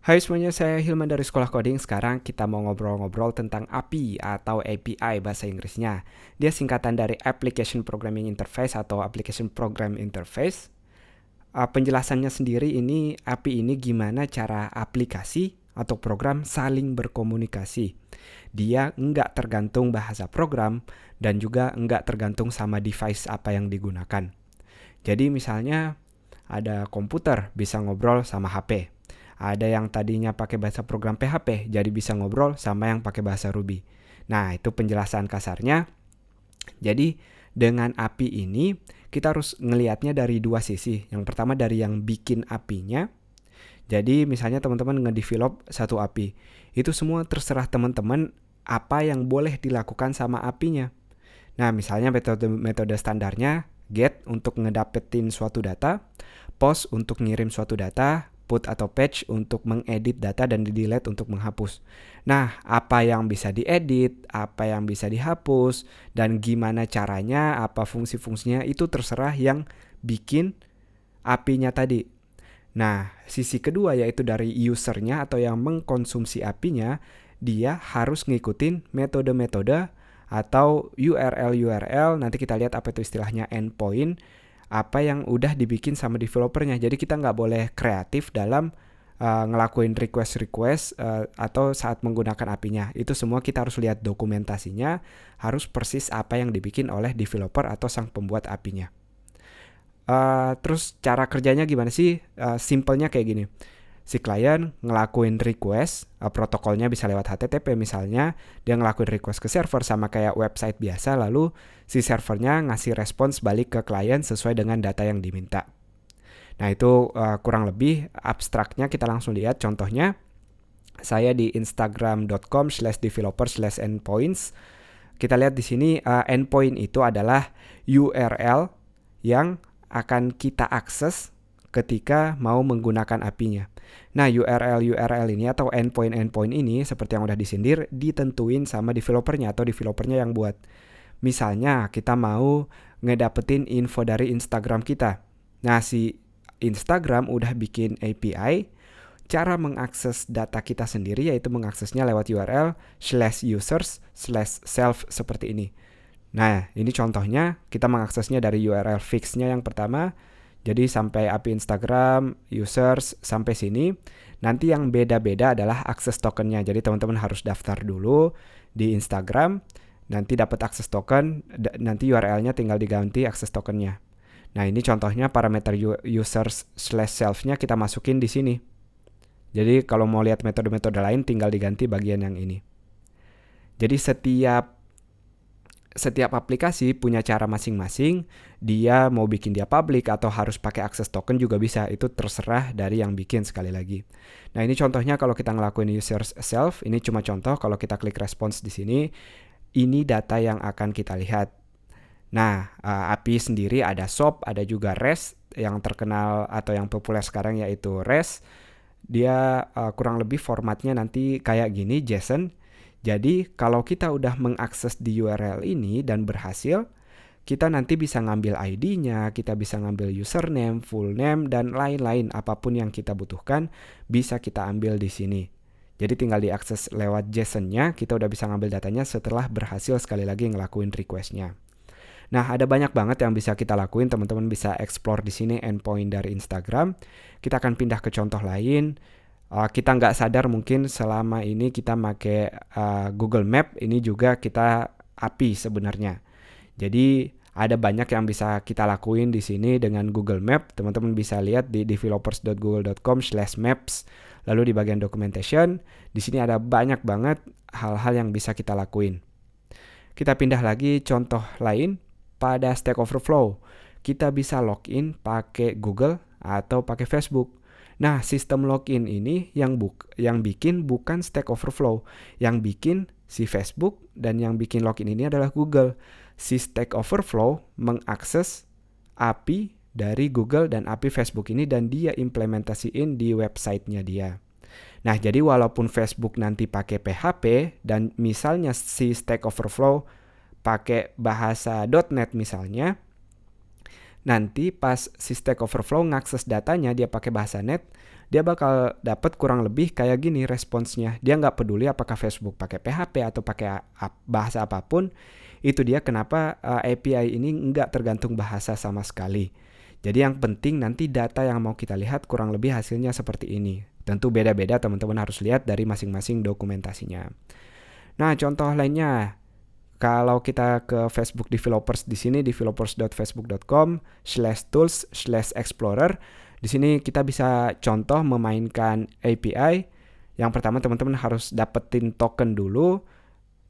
Hai semuanya, saya Hilman dari Sekolah Coding. Sekarang kita mau ngobrol-ngobrol tentang API atau API bahasa Inggrisnya. Dia singkatan dari Application Programming Interface atau Application Program Interface. Penjelasannya sendiri ini, API ini gimana cara aplikasi atau program saling berkomunikasi. Dia nggak tergantung bahasa program dan juga nggak tergantung sama device apa yang digunakan. Jadi misalnya ada komputer bisa ngobrol sama HP. Ada yang tadinya pakai bahasa program PHP, jadi bisa ngobrol sama yang pakai bahasa Ruby. Nah, itu penjelasan kasarnya. Jadi, dengan API ini, kita harus ngelihatnya dari dua sisi. Yang pertama dari yang bikin API-nya. Jadi, misalnya teman-teman ngedevelop satu API. Itu semua terserah teman-teman apa yang boleh dilakukan sama API-nya. Nah, misalnya metode standarnya get untuk ngedapetin suatu data, post untuk ngirim suatu data, put atau patch untuk mengedit data dan delete untuk menghapus. Nah, apa yang bisa diedit, apa yang bisa dihapus, dan gimana caranya, apa fungsi-fungsinya itu terserah yang bikin API-nya tadi. Nah, sisi kedua yaitu dari usernya atau yang mengkonsumsi API-nya, dia harus ngikutin metode-metode atau URL, nanti kita lihat apa itu istilahnya endpoint, apa yang udah dibikin sama developernya. Jadi kita nggak boleh kreatif dalam ngelakuin request atau saat menggunakan API-nya. Itu semua kita harus lihat dokumentasinya, harus persis apa yang dibikin oleh developer atau sang pembuat API-nya. Terus cara kerjanya gimana sih? Simpelnya kayak gini. Si klien ngelakuin request, protokolnya bisa lewat HTTP misalnya, dia ngelakuin request ke server sama kayak website biasa, lalu si servernya ngasih respons balik ke klien sesuai dengan data yang diminta. Nah itu kurang lebih abstraknya, kita langsung lihat contohnya. Saya di instagram.com/developer/endpoints. Kita lihat di sini endpoint itu adalah URL yang akan kita akses ketika mau menggunakan API-nya. Nah, URL ini atau endpoint ini seperti yang udah disindir ditentuin sama developernya atau developernya yang buat. Misalnya kita mau ngedapetin info dari Instagram kita. Nah, si Instagram udah bikin API. Cara mengakses data kita sendiri yaitu mengaksesnya lewat URL/users/self seperti ini. Nah, ini contohnya kita mengaksesnya dari URL fix-nya yang pertama. Jadi sampai API Instagram, users, sampai sini. Nanti yang beda-beda adalah akses tokennya. Jadi teman-teman harus daftar dulu di Instagram. Nanti dapat akses token, nanti URL-nya tinggal diganti akses tokennya. Nah ini contohnya parameter users/self-nya kita masukin di sini. Jadi kalau mau lihat metode-metode lain tinggal diganti bagian yang ini. Jadi setiap aplikasi punya cara masing-masing. Dia mau bikin dia public atau harus pakai akses token juga bisa. Itu terserah dari yang bikin sekali lagi. Nah ini contohnya kalau kita ngelakuin users self. Ini cuma contoh, kalau kita klik response di sini, ini data yang akan kita lihat. Nah API sendiri ada SOAP, ada juga REST. Yang terkenal atau yang populer sekarang yaitu REST. Dia kurang lebih formatnya nanti kayak gini, JSON. Jadi kalau kita udah mengakses di URL ini dan berhasil, kita nanti bisa ngambil ID-nya, kita bisa ngambil username, full name, dan lain-lain. Apapun yang kita butuhkan bisa kita ambil di sini. Jadi tinggal diakses lewat JSON-nya, kita udah bisa ngambil datanya setelah berhasil sekali lagi ngelakuin request-nya. Nah, ada banyak banget yang bisa kita lakuin. Teman-teman bisa explore di sini endpoint dari Instagram. Kita akan pindah ke contoh lain. Kita nggak sadar mungkin selama ini kita pakai Google Map, ini juga kita API sebenarnya. Jadi ada banyak yang bisa kita lakuin di sini dengan Google Map. Teman-teman bisa lihat di developers.google.com/maps. Lalu di bagian documentation, di sini ada banyak banget hal-hal yang bisa kita lakuin. Kita pindah lagi contoh lain pada Stack Overflow. Kita bisa login pakai Google atau pakai Facebook. Nah, sistem login ini yang bikin bukan Stack Overflow. Yang bikin si Facebook dan yang bikin login ini adalah Google. Si Stack Overflow mengakses API dari Google dan API Facebook ini dan dia implementasiin di websitenya dia. Nah, jadi walaupun Facebook nanti pakai PHP dan misalnya si Stack Overflow pakai bahasa .NET misalnya, nanti pas si Stack Overflow ngakses datanya dia pakai bahasa net, dia bakal dapat kurang lebih kayak gini responsnya. Dia nggak peduli apakah Facebook pakai PHP atau pakai bahasa apapun, itu dia kenapa API ini nggak tergantung bahasa sama sekali. Jadi yang penting nanti data yang mau kita lihat kurang lebih hasilnya seperti ini. Tentu beda-beda, teman-teman harus lihat dari masing-masing dokumentasinya. Nah, contoh lainnya, kalau kita ke Facebook Developers di sini, developers.facebook.com/tools/explorer, di sini kita bisa contoh memainkan API. Yang pertama teman-teman harus dapetin token dulu.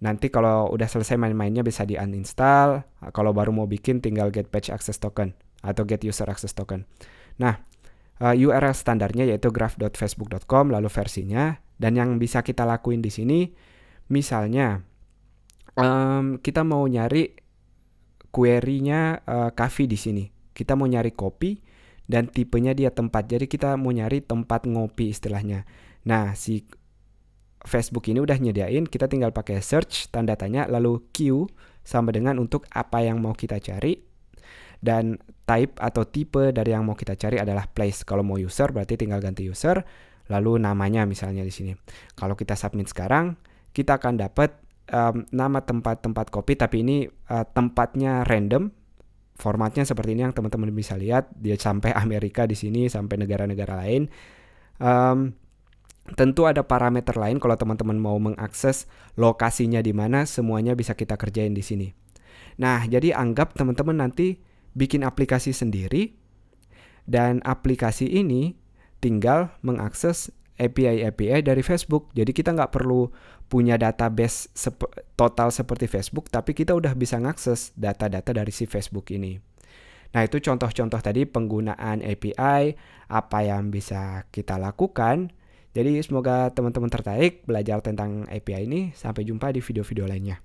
Nanti kalau udah selesai main-mainnya bisa di-uninstall. Kalau baru mau bikin tinggal get page access token atau get user access token. Nah, URL standarnya yaitu graph.facebook.com, lalu versinya. Dan yang bisa kita lakuin di sini, misalnya kita mau nyari query-nya Kavi di sini. Kita mau nyari kopi dan tipenya dia tempat. Jadi kita mau nyari tempat ngopi istilahnya. Nah, si Facebook ini udah nyediain, kita tinggal pakai search tanda tanya lalu Q sama dengan untuk apa yang mau kita cari, dan type atau tipe dari yang mau kita cari adalah place. Kalau mau user berarti tinggal ganti user, lalu namanya misalnya di sini. Kalau kita submit sekarang, kita akan dapat nama tempat-tempat kopi, tapi ini tempatnya random. Formatnya seperti ini yang teman-teman bisa lihat, dia sampai Amerika di sini, sampai negara-negara lain. Tentu ada parameter lain kalau teman-teman mau mengakses lokasinya di mana, semuanya bisa kita kerjain di sini. Nah, jadi anggap teman-teman nanti bikin aplikasi sendiri, dan aplikasi ini tinggal mengakses API dari Facebook. Jadi kita nggak perlu punya database total seperti Facebook, tapi kita udah bisa ngakses data-data dari si Facebook ini. Nah, itu contoh-contoh tadi penggunaan API, apa yang bisa kita lakukan. Jadi semoga teman-teman tertarik belajar tentang API ini. Sampai jumpa di video-video lainnya.